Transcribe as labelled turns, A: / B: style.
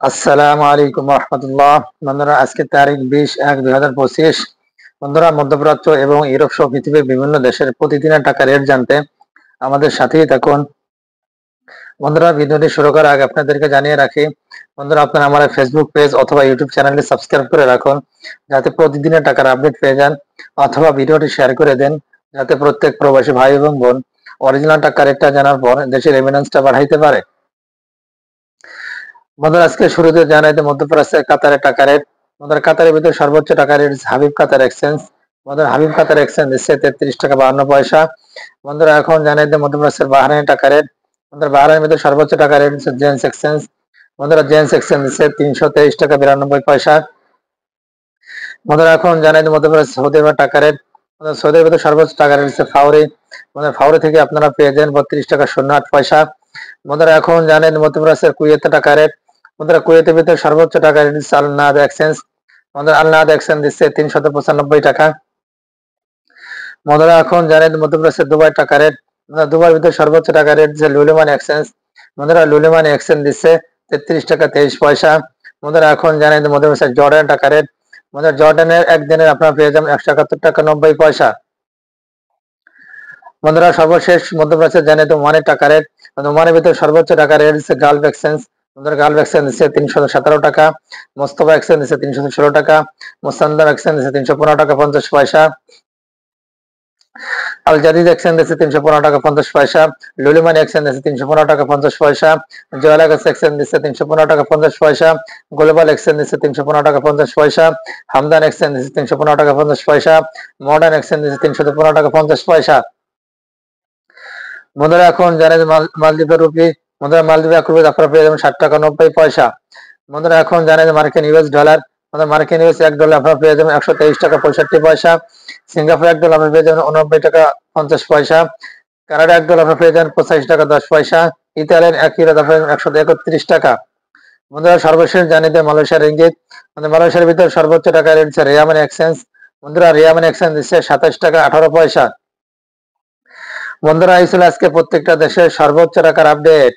A: আসসালামু আলাইকুম রহমতুল্লাহ। বন্ধুরা, আজকে তারিখ 20/1/2025। বন্ধুরা, মধ্যপ্রাচ্য এবং ইউরোপ সহ পৃথিবীর বিভিন্ন দেশের প্রতিদিনের টাকা রেট জানতে আমাদের সাথেই থাকুন। বন্ধুরা, ভিডিওটি শুরু করার আগে আপনাদেরকে জানিয়ে রাখি, বন্ধুরা, আপনারা আমার ফেসবুক পেজ অথবা ইউটিউব চ্যানেলটি সাবস্ক্রাইব করে রাখুন, যাতে প্রতিদিনের টাকার আপডেট পেয়ে যান, অথবা ভিডিওটি শেয়ার করে দেন, যাতে প্রত্যেক প্রবাসী ভাই এবং বোন অরিজিনাল টাকা রেটটা জানার পর দেশের রেমিটেন্সটা বাড়াইতে পারে। বন্ধুরা, আজকে শুরুতে জানাইতে মধ্যপ্রাচ্যের কাতারের টাকা রেট। বন্ধুরা, কাতারের ভিতরে সর্বোচ্চ টাকা রেট হাবিব কাতার এক্সচেঞ্জ। বন্ধুরা, হাবিব কাতার এক্সচেঞ্জ দিচ্ছে 33 টাকা 52 পয়সা। বন্ধুরা, এখন জানাইতে মধ্যপ্রাচ্যের বাহরাইনের টাকা রেট। বন্ধুরা, বাহরাইনের ভিতরে সর্বোচ্চ টাকা রেট হচ্ছে জেন্স এক্সচেঞ্জ। বন্ধুরা, জেন্স এক্সচেঞ্জ দিচ্ছে 323 টাকা 92 পয়সা। বন্ধুরা, এখন জানাইতে মধ্যপ্রাচ্য সৌদি আরবের টাকা রেট। সৌদি আরবের সর্বোচ্চ টাকা রেট হচ্ছে ফাউরি। ফাউরি থেকে আপনারা পেয়ে যান 32 টাকা 08 পয়সা। বন্ধুরা, এখন জানেন মধ্যপ্রাচ্যের কুয়েতের টাকা রেট। বন্ধুরা, কুয়েতের ভিতরে সর্বোচ্চ টাকা রেট দিচ্ছে আল নাহাদ এক্সচেঞ্জ। বন্ধুরা, আল নাহাদ এক্সচেঞ্জ দিচ্ছে 395 টাকা। বন্ধুরা, এখন জানেন মধ্যপ্রাচ্যের দুবাই টাকা রেট। দুবাইয়ের ভিতরে সর্বোচ্চ টাকা রেট দিচ্ছে লুলিমান এক্সচেঞ্জ। বন্ধুরা, লুলিমান এক্সচেঞ্জ দিচ্ছে 33 টাকা 23 পয়সা। বন্ধুরা, এখন জানেন মধ্যপ্রাচ্যের জর্ডান টাকা রেট। বন্ধুরা, জর্ডানের একদিনের আপনারা পেয়ে যাবেন 171 টাকা 90 পয়সা। বন্ধুরা, সর্বশেষ মধ্যপ্রাচ্যের জানেন ওমানের টাকা রেট। ওমানের ভিতরে সর্বোচ্চ টাকা রেট দিচ্ছে গালফ এক্সচেঞ্জ। বন্ধুরা, গালফ এক্সচেঞ্জ দিচ্ছে 317 টাকা। মোস্তফা এক্সচেঞ্জ দিচ্ছে 316 টাকা। মোসান্দাম এক্সচেঞ্জ দিচ্ছে 315 টাকা 50 পয়সা। আল জাদিদ এক্সচেঞ্জ দিচ্ছে 315 টাকা 50 পয়সা। লুলিমান এক্সচেঞ্জ দিচ্ছে 315 টাকা 50 পয়সা। জয়ালাগাস এক্সচেঞ্জ দিচ্ছে 315 টাকা 50 পয়সা। গ্লোবাল এক্সচেঞ্জ দিচ্ছে 315 টাকা 50 পয়সা। হামদান এক্সচেঞ্জ দিচ্ছে 315 টাকা 50 পয়সা। মডার্ন এক্সচেঞ্জ দিচ্ছে 315 টাকা 50 পয়সা। বন্ধুরা, এখন জানেন মালদ্বীপের রুপি। বন্ধুরা, মালদ্বীপের এক রুপি আপনারা পেয়ে যাবেন 60 টাকা 90 পয়সা। বন্ধুরা, এখন জানেন মার্কিন ইউএস ডলার। মার্কিন ইউএস $1 আপনারা পেয়ে যাবেন 123 টাকা 65 পয়সা। সিঙ্গাপুর $1 আপনারা পেয়ে যাবেন 89 টাকা 50 পয়সা। কানাডা $1 আপনারা পেয়ে যাবেন 85 টাকা 10 পয়সা। ইতালিয়ান €1 আপনারা পেয়ে যাবেন 131 টাকা। বন্ধুরা, সর্বশেষ জানিয়ে মালয়েশিয়ার রিঙ্গিত। মালয়েশিয়ার ভিতরে সর্বোচ্চ টাকা রেট দিচ্ছে রিয়ামান এক্সচেঞ্জ। বন্ধুরা, রিয়ামান এক্সচেঞ্জ দিচ্ছে 27 টাকা 18 পয়সা। বন্ধুরা, এই ছিল আজকে প্রত্যেকটা দেশের সর্বোচ্চ টাকার আপডেট।